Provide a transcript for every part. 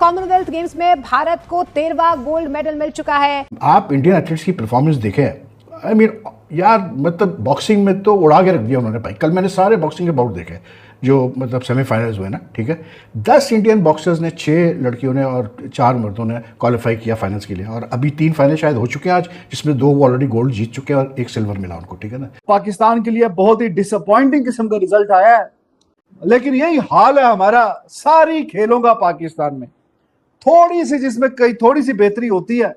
Commonwealth Games में भारत को 13वां gold medal मिल चुका है। आप इंडियन एथलीट्स की परफॉर्मेंस देखें, आई मीन यार, मतलब बॉक्सिंग में तो उड़ा के रख दिया उन्होंने भाई। कल मैंने सारे बॉक्सिंग के बाउट देखे जो मतलब सेमीफाइनल्स हुए ना, ठीक है। 10 इंडियन बॉक्सर्स ने, 6 लड़कियों ने और 4 मर्दों ने क्वालिफाई किया फाइनल्स के लिए, और अभी 3 फाइनल शायद हो चुके हैं आज, जिसमें 2 वो ऑलरेडी गोल्ड जीत चुके हैं और 1 सिल्वर मिला उनको, ठीक है ना। पाकिस्तान के लिए बहुत ही डिसअपॉइंटिंग किस्म का रिजल्ट आया है, लेकिन यही हाल है हमारा सारी खेलों का पाकिस्तान में। थोड़ी सी जिसमें कई थोड़ी सी बेहतरी होती है,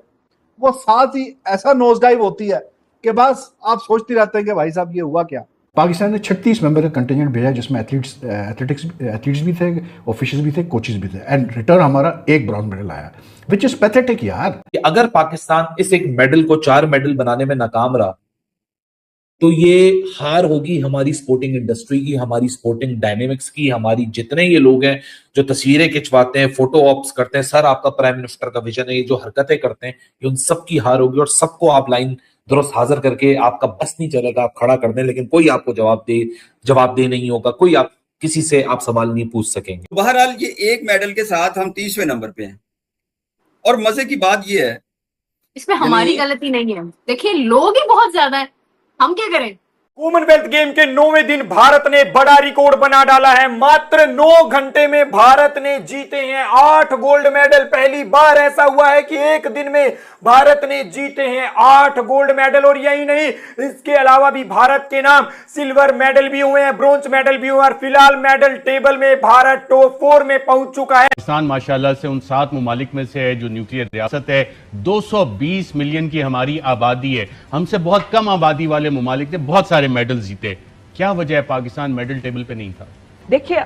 वो साथ ही ऐसा नोज डाइव होती है कि बस आप सोचते रहते हैं कि भाई साहब ये हुआ क्या। पाकिस्तान ने 36 मेंबर का कंटिजेंट भेजा, जिसमें एथलीट्स भी थे, ऑफिशियल्स भी थे, कोचेस भी थे, एंड रिटर्न हमारा 1 ब्रॉन्ज मेडल आया, विच इज पैथेटिक यार। अगर पाकिस्तान इस एक मेडल को 4 मेडल बनाने में नाकाम रहा तो ये हार होगी हमारी स्पोर्टिंग इंडस्ट्री की, हमारी स्पोर्टिंग डायनेमिक्स की, हमारी जितने ये लोग हैं जो तस्वीरें खिंचवाते हैं, फोटो ऑप्स करते हैं, सर आपका प्राइम मिनिस्टर का विजन है, ये जो हरकतें करते हैं, ये उन सब की हार होगी। और सबको आप लाइन दुरुस्त हाजिर करके, आपका बस नहीं चलेगा, आप खड़ा कर दें, लेकिन कोई आपको जवाब दे नहीं होगा, कोई आप किसी से आप सवाल नहीं पूछ सकेंगे। बहरहाल ये 1 मेडल के साथ हम 30वें नंबर पे हैं, और मजे की बात ये है इसमें हमारी गलती नहीं है। देखिए लोग ही बहुत ज्यादा है, हम क्या करें। कॉमनवेल्थ गेम के 9वें दिन भारत ने बड़ा रिकॉर्ड बना डाला है। मात्र 9 घंटे में भारत ने जीते हैं 8 गोल्ड मेडल। पहली बार ऐसा हुआ है कि एक दिन में भारत ने जीते हैं 8 गोल्ड मेडल। और यही नहीं, इसके अलावा भी भारत के नाम सिल्वर मेडल भी हुए हैं, ब्रोंज मेडल भी हुए, और फिलहाल मेडल टेबल में भारत टॉप 4 में पहुंच चुका है। पाकिस्तान माशाल्लाह से उन 7 मुमालिक में से है जो न्यूक्लियर रियासत है। 220 मिलियन की हमारी आबादी है, हमसे बहुत कम आबादी वाले मुमालिक ने बहुत सारे मेडल जीते। क्या वजह है पाकिस्तान मेडल टेबल पे नहीं था? देखिए,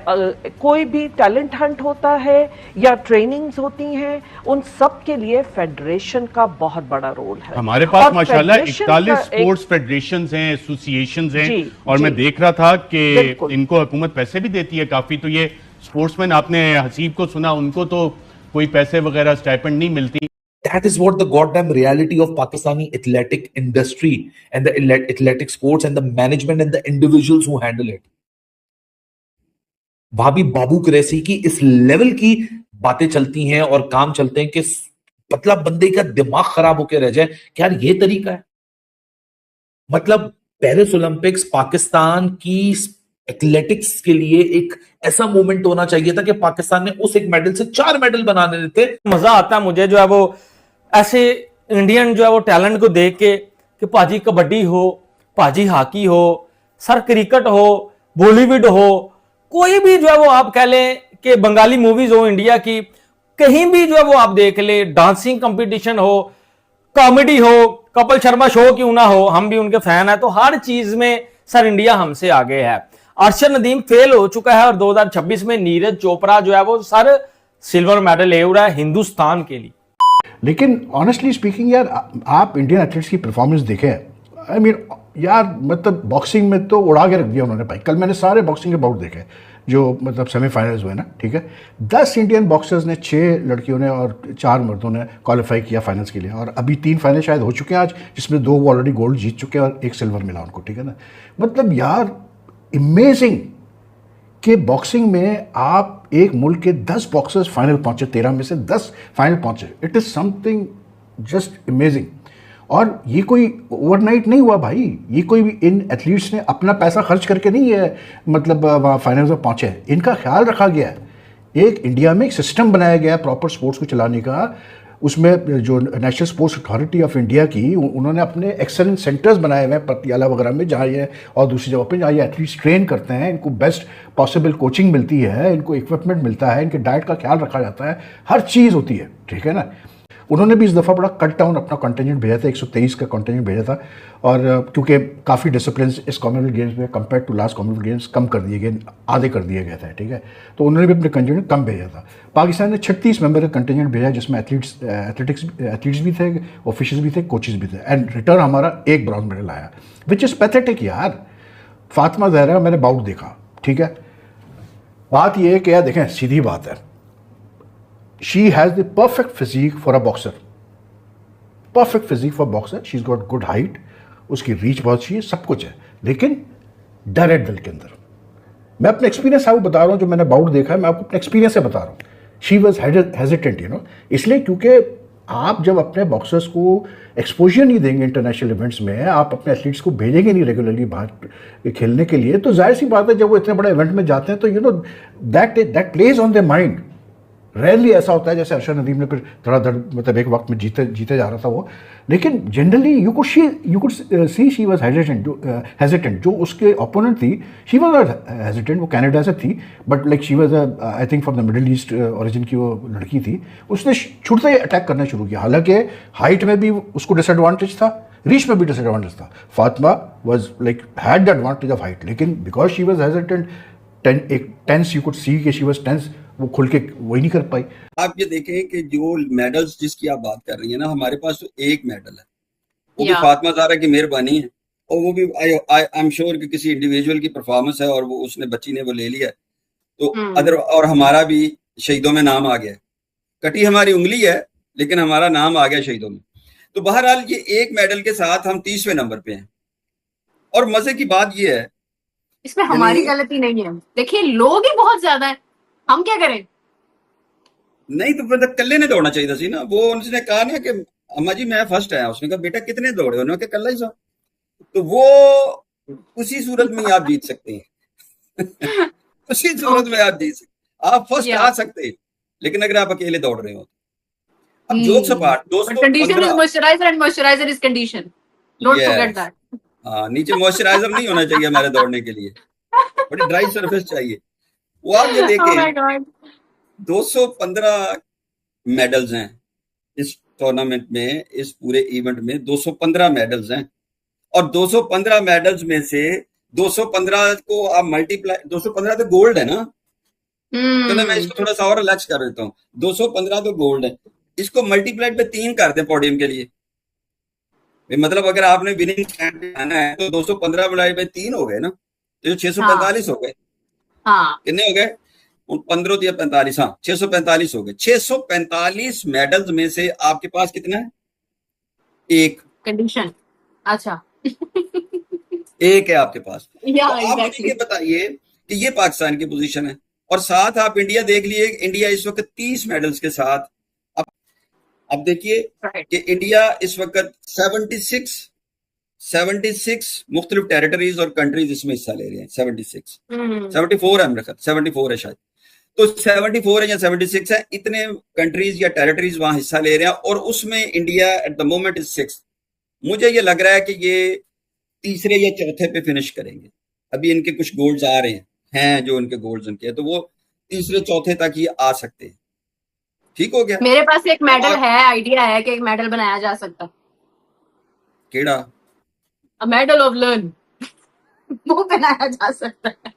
कोई भी टैलेंट हंट होता है या ट्रेनिंग्स होती हैं, उन सब के लिए फेडरेशन का बहुत बड़ा रोल है। हमारे पास माशाल्लाह 41 स्पोर्ट्स फेडरेशंस हैं, एसोसिएशंस हैं, और मैं देख रहा था कि इनको हुकूमत पैसे भी देती है काफी। तो ये स्पोर्ट्समैन, आपने हसीब को सुना, उनको तो कोई पैसे वगैरह स्टाइपेंड नहीं मिलती। That is what the goddamn reality of Pakistani athletic industry and the athletic sports and the management and the individuals who handle it. भाभी बाबू कुरैशी की इस लेवल की बातें चलती हैं और काम चलते हैं कि पतला बंदे का दिमाग खराब होकर रह जाए कि यार ये तरीका है। मतलब पेरिस ओलंपिक्स पाकिस्तान की एथलेटिक्स के लिए एक ऐसा मोमेंट होना चाहिए था कि पाकिस्तान ने उस एक मेडल से 4 मेडल बनाने देते। मजा आता है मुझे जो है वो ऐसे इंडियन जो है वो टैलेंट को देख के कि पाजी कबड्डी हो, पाजी हॉकी हो, सर क्रिकेट हो, बॉलीवुड हो, कोई भी जो है वो आप कह लें कि बंगाली मूवीज हो इंडिया की, कहीं भी जो है वो आप देख ले, डांसिंग कंपटीशन हो, कॉमेडी हो, कपिल शर्मा शो क्यों ना हो, हम भी उनके फैन है। तो हर चीज में सर इंडिया हमसे आगे है। अरशद नदीम फेल हो चुका है और 2026 में नीरज चोपड़ा जो है वो सर सिल्वर मेडल ले रहा है हिंदुस्तान के लिए। लेकिन ऑनेस्टली स्पीकिंग यार, आप इंडियन एथलीट्स की परफॉर्मेंस देखें, आई मीन यार, मतलब बॉक्सिंग में तो उड़ा के रख दिया उन्होंने भाई। कल मैंने सारे बॉक्सिंग के बाउट देखे जो मतलब सेमीफाइनल्स हुए ना, ठीक है। 10 इंडियन बॉक्सर्स ने, 6 लड़कियों ने और 4 मर्दों ने क्वालिफाई किया फाइनल्स के लिए, और अभी 3 फाइनल शायद हो चुके हैं आज, जिसमें 2 वो ऑलरेडी गोल्ड जीत चुके हैं और 1 सिल्वर मिला उनको, ठीक है ना। मतलब यार इमेजिंग कि बॉक्सिंग में आप एक मुल्क के 10 बॉक्सर्स फाइनल पहुंचे, 13 में से 10 फाइनल पहुंचे। It is something just amazing. और ये कोई ओवरनाइट नहीं हुआ भाई, ये कोई भी इन एथलीट्स ने अपना पैसा खर्च करके नहीं है मतलब वहाँ फाइनल्स में पहुंचे हैं। इनका ख्याल रखा गया है। एक इंडिया में एक सिस्टम बनाया गया है प्रॉपर स्पोर्ट्स को चलाने का। उसमें जो national sports authority of India की, उन्होंने अपने एक्सेलेंस सेंटर्स बनाए हुए हैं पटियाला वगैरह में, जहाँ ये और दूसरी जगह पे जहाँ ये एथलीट्स ट्रेन करते हैं, इनको बेस्ट पॉसिबल कोचिंग मिलती है, इनको इक्विपमेंट मिलता है, इनके डाइट का ख्याल रखा जाता है, हर चीज़ होती है, ठीक है ना। उन्होंने भी इस दफ़ा बड़ा कट डाउन अपना कंटिजेंट भेजा था, 123 का कंटिजेंट भेजा था, और क्योंकि काफ़ी डिसिप्लिन इस कॉमनवेल्थ गेम्स में compare to last Commonwealth Games कम कर दिए गए, आधे कर दिए गए थे, ठीक है। तो उन्होंने भी अपने कंटिजेंट कम भेजा था। पाकिस्तान ने 36 मेंबर का कंटिजेंट भेजा, जिसमें एथलीट्स भी थे, ऑफिशियल्स भी थे, कोचेस भी थे, एंड रिटर्न हमारा 1 ब्रॉन्ज मेडल आया, विच इज़ पैथेटिक यार। फातिमा जहरा मैंने बाउट देखा, ठीक है। बात यह है कि यार देखें, सीधी बात है, she has the perfect physique for a boxer, perfect physique for boxer, she's got good height, उसकी रीच बहुत अच्छी है, सब कुछ है, लेकिन डर है दिल के अंदर। मैं अपने एक्सपीरियंस आपको बता रहा हूँ, जो मैंने बाउट देखा है, मैं आपको अपने एक्सपीरियंस से बता रहा हूँ शी वॉज हेजिटेंट, इसलिए क्योंकि आप जब अपने बॉक्सर्स को एक्सपोजर नहीं देंगे इंटरनेशनल इवेंट्स में, आप अपने एथलीट्स को भेजेंगे नहीं रेगुलरली बाहर खेलने के लिए, तो जाहिर सी बात है जब वो इतने बड़े इवेंट में जाते हैं तो that plays on their mind. Rarely ऐसा होता है जैसे अरशद नदीम ने फिर धड़ाधड़ मतलब एक वक्त में जीते जा रहा था वो, लेकिन generally you could C she was hesitant. जो उसके ओपोनेंट थी शी वाज नॉट हेजिटेंट, वो कनाडा से थी, but like she was I think from the middle east origin की वो लड़की थी। उसने छुड़ते ही अटैक करना शुरू किया, हालांकि हाइट में भी उसको डिसएडवांटेज था, रीच में भी डिसएडवांटेज था। Fatima was like had the advantage of height, लेकिन because she was hesitant, tense you could see कि शी वाज टेंस, वो खुल के वही नहीं कर पाई। आप ये देखें कि जो मेडल्स जिसकी आप बात कर रही हैं ना, हमारे पास तो एक मेडल है, वो भी फातिमा ज़हरा की मेहरबानी है, और वो भी आई एम श्योर कि किसी इंडिविजुअल की परफॉर्मेंस है और वो उसने बच्ची ने वो ले लिया, तो अदर और हमारा भी शहीदों में नाम आ गया। कटी हमारी उंगली है लेकिन हमारा नाम आ गया शहीदों में। तो बहरहाल ये एक मेडल के साथ हम 30वें नंबर पे हैं, और मजे की बात ये है इसमें हमारी गलती नहीं है। देखिए लोग ही बहुत ज्यादा है, हम क्या करें? नहीं तो मतलब कल्ले ने दौड़ना चाहिए था ना। वो उसने कहा ना कि अम्मा जी मैं फर्स्ट आया, उसने कहा बेटा कितने दौड़े, उन्होंने कहा कल्ला ही सा। तो वो उसी सूरत में आप जीत सकते हैं उसी सूरत में आप जीत सकते, आप फर्स्ट आ सकते हैं, लेकिन अगर आप अकेले दौड़ रहे हो। अब जोक्स अपार्ट दोस्तों, condition is moisturiser and moisturiser is condition, don't forget that. हाँ, नीचे मॉइस्चराइजर नहीं होना चाहिए हमारे दौड़ने के लिए, बड़ी ड्राई सरफेस चाहिए। वो आप ये देखें 215 मेडल्स हैं इस टूर्नामेंट में, इस पूरे इवेंट में 215 मेडल्स हैं, और 215 मेडल्स में से 215 को आप मल्टीप्लाई, 215 तो गोल्ड है ना, तो मैं इसको थोड़ा सा और रिलैक्स कर देता हूँ। 215 तो गोल्ड है, इसको मल्टीप्लाई पे 3 करते हैं पोडियम के लिए। मतलब अगर आपने विनिंग स्टैंड आना है तो 215 मिलाई पे 3 हो गए ना, तो 645 हो गए। कितने हो गए? 15 या 45, हाँ 645 हो गए। 645 मेडल्स में से आपके पास कितना है? एक कंडीशन। अच्छा एक है आपके पास। तो आप मुझे ये बताइए कि ये पाकिस्तान की पोजीशन है, और साथ आप इंडिया देख लिए, इंडिया इस वक्त 30 मेडल्स के साथ। अब देखिए कि इंडिया इस वक्त 76 मुख्तलिफ टेरिटरीज और कंट्रीज इसमें हिस्सा ले रहे हैं। 74 है मेरे ख्याल, 74 है शायद, तो 74 है या 76 है, इतने कंट्रीज या टेरिटरीज वहां हिस्सा ले रहे हैं, और उसमें India at the moment is 6th। मुझे ये लग रहा है कि ये तीसरे या चौथे पे फिनिश करेंगे। अभी इनके कुछ गोल्स आ रहे हैं जो इनके गोल्स उनके हैं, तो वो तीसरे चौथे तक ही आ सकते हैं। ठीक हो गया। मेरे पास एक मेडल है, आइडिया है कि एक मेडल बनाया जा सकता। केड़ा? अ मेडल ऑफ लर्न वो बनाया जा सकता है।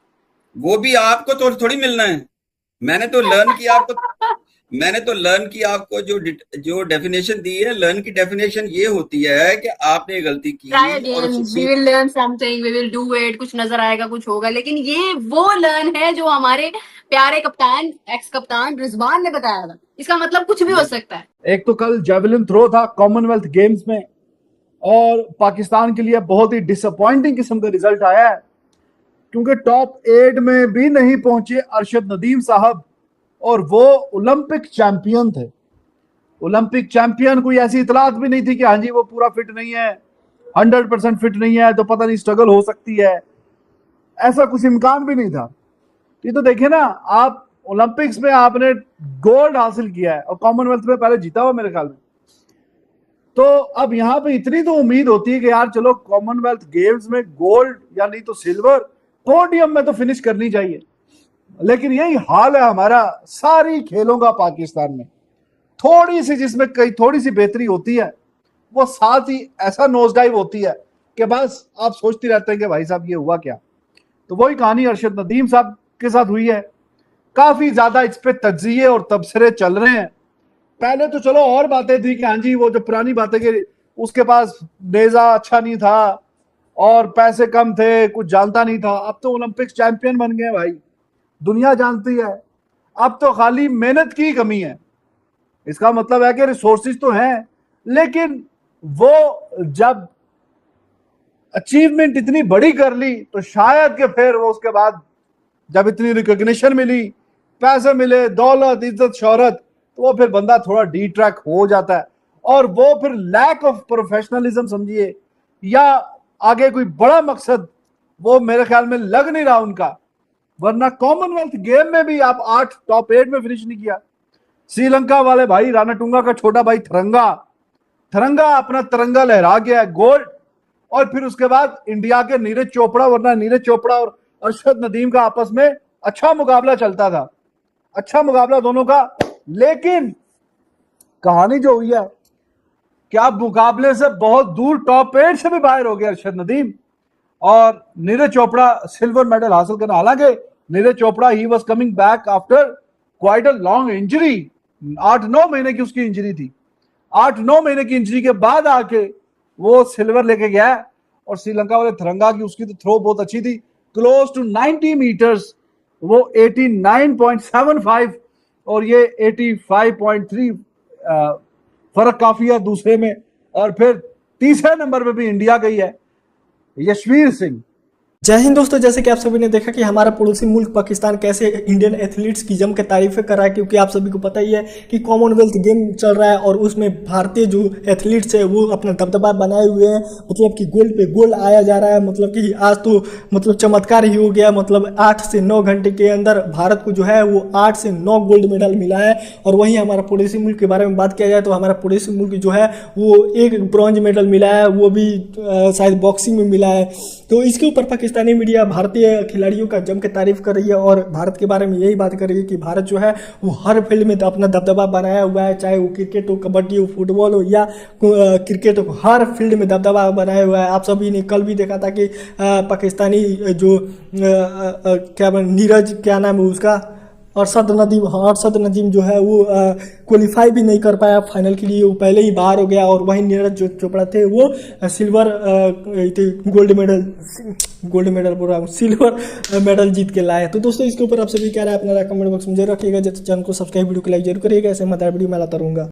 वो भी आपको तो थोड़ी मिलना है। मैंने तो लर्न की आपको जो डेफिनेशन दी है, लर्न की डेफिनेशन ये होती है कि आपने गलती की और we will learn something, we will do it, कुछ नजर आएगा, कुछ होगा। लेकिन ये वो लर्न है जो हमारे प्यारे कप्तान, एक्स कप्तान रिजवान ने बताया था। इसका मतलब कुछ भी हो सकता है। एक तो कल जेवलिन थ्रो था कॉमनवेल्थ गेम्स में, और पाकिस्तान के लिए बहुत ही डिसअपॉइंटिंग किस्म का रिजल्ट आया है, क्योंकि टॉप 8 में भी नहीं पहुंचे अरशद नदीम साहब, और वो ओलंपिक चैंपियन थे। ओलंपिक चैंपियन, कोई ऐसी इतलात भी नहीं थी कि हाँ जी वो पूरा फिट नहीं है, 100% फिट नहीं है, तो पता नहीं स्ट्रगल हो सकती है, ऐसा कुछ इम्कान भी नहीं था। ये तो देखिए ना, आप ओलंपिक्स में आपने गोल्ड हासिल किया है और कॉमनवेल्थ में पहले जीता हुआ मेरे ख्याल में, तो अब यहाँ पे इतनी तो उम्मीद होती है कि यार चलो कॉमनवेल्थ गेम्स में गोल्ड या नहीं तो सिल्वर, पोडियम में तो फिनिश करनी चाहिए। लेकिन यही हाल है हमारा सारी खेलों का पाकिस्तान में। थोड़ी सी जिसमें थोड़ी सी बेहतरी होती है, वो साथ ही ऐसा नोज डाइव होती है कि बस आप सोचते रहते हैं कि भाई साहब ये हुआ क्या। तो वही कहानी अरशद नदीम साहब के साथ हुई है। काफी ज्यादा इस पे तज्जिए और तबसरे चल रहे हैं। पहले तो चलो और बातें थी कि हाँ जी वो जो पुरानी बातें कि उसके पास नेजा अच्छा नहीं था और पैसे कम थे, कुछ जानता नहीं था। अब तो ओलंपिक्स चैंपियन बन गए भाई, दुनिया जानती है। अब तो खाली मेहनत की कमी है। इसका मतलब है कि रिसोर्सेज तो हैं, लेकिन वो जब अचीवमेंट इतनी बड़ी कर ली तो शायद कि फिर वो उसके बाद जब इतनी रिकॉग्निशन मिली, पैसे मिले, दौलत, इज्जत, शोहरत, तो वो फिर बंदा थोड़ा डिट्रैक्ट हो जाता है और वो फिर लैक ऑफ प्रोफेशनलिज्म समझिए या आगे कोई बड़ा मकसद वो मेरे ख्याल में लग नहीं रहा उनका। वरना कॉमनवेल्थ गेम में भी आप टॉप 8 में फिनिश नहीं किया। श्रीलंका वाले भाई, रानाटुंगा का छोटा भाई थरंगा अपना तिरंगा लहरा गया है, गोल्ड। और फिर उसके बाद इंडिया के नीरज चोपड़ा, वरना नीरज चोपड़ा और अरशद नदीम का आपस में अच्छा मुकाबला चलता था, अच्छा मुकाबला दोनों का। लेकिन कहानी जो हुई है कि अब मुकाबले से बहुत दूर टॉप 8 से भी बाहर हो गया अरशद नदीम और नीरज चोपड़ा सिल्वर मेडल हासिल करना। हालांकि Neeraj Chopra he was coming back after quite a long injury, 8-9 महीने की उसकी इंजरी थी। 8-9 महीने की इंजरी के बाद आके वो सिल्वर लेके गया है। और श्रीलंका वाले तिरंगा की उसकी तो थ्रो बहुत अच्छी थी, क्लोज टू 90 मीटर्स, वो 89.75 और ये 85.3, फर्क काफी है दूसरे में। और फिर तीसरे नंबर पे भी इंडिया गई है यशवीर सिंह। जय हिंद दोस्तों, जैसे कि आप सभी ने देखा कि हमारा पड़ोसी मुल्क पाकिस्तान कैसे इंडियन एथलीट्स की जम के तारीफें कर रहा है, क्योंकि आप सभी को पता ही है कि कॉमनवेल्थ गेम चल रहा है और उसमें भारतीय जो एथलीट्स है वो अपना दबदबा बनाए हुए हैं। मतलब कि गोल्ड पे गोल्ड आया जा रहा है। मतलब कि आज तो मतलब चमत्कार ही हो गया। मतलब 8 से 9 घंटे के अंदर भारत को जो है वो 8 से 9 गोल्ड मेडल मिला है। और वहीं हमारा पड़ोसी मुल्क के बारे में बात किया जाए तो हमारा पड़ोसी मुल्क जो है वो एक ब्रॉन्ज मेडल मिला है, वो भी शायद बॉक्सिंग में मिला है। तो इसके ऊपर पाकिस्तानी मीडिया भारतीय खिलाड़ियों का जम के तारीफ कर रही है और भारत के बारे में यही बात कर रही है कि भारत जो है वो हर फील्ड में अपना दबदबा बनाया हुआ है, चाहे वो क्रिकेट हो, कबड्डी हो, फुटबॉल हो या क्रिकेट हो, हर फील्ड में दबदबा बनाया हुआ है। आप सभी ने कल भी देखा था कि पाकिस्तानी जो नीरज, क्या नाम है उसका, अरशद नदीम जो है वो क्वालिफाई भी नहीं कर पाया फाइनल के लिए, वो पहले ही बाहर हो गया। और वहीं नीरज जो चोपड़ा थे वो सिल्वर मेडल जीत के लाए। तो दोस्तों इसके ऊपर आप सभी क्या राय अपना कमेंट बॉक्स में जरूर रखिएगा। जैसे चैनल को सब्सक्राइब, वीडियो को लाइक जरूर करिएगा। ऐसे मजेदार वीडियो मैं लाता रहूँगा।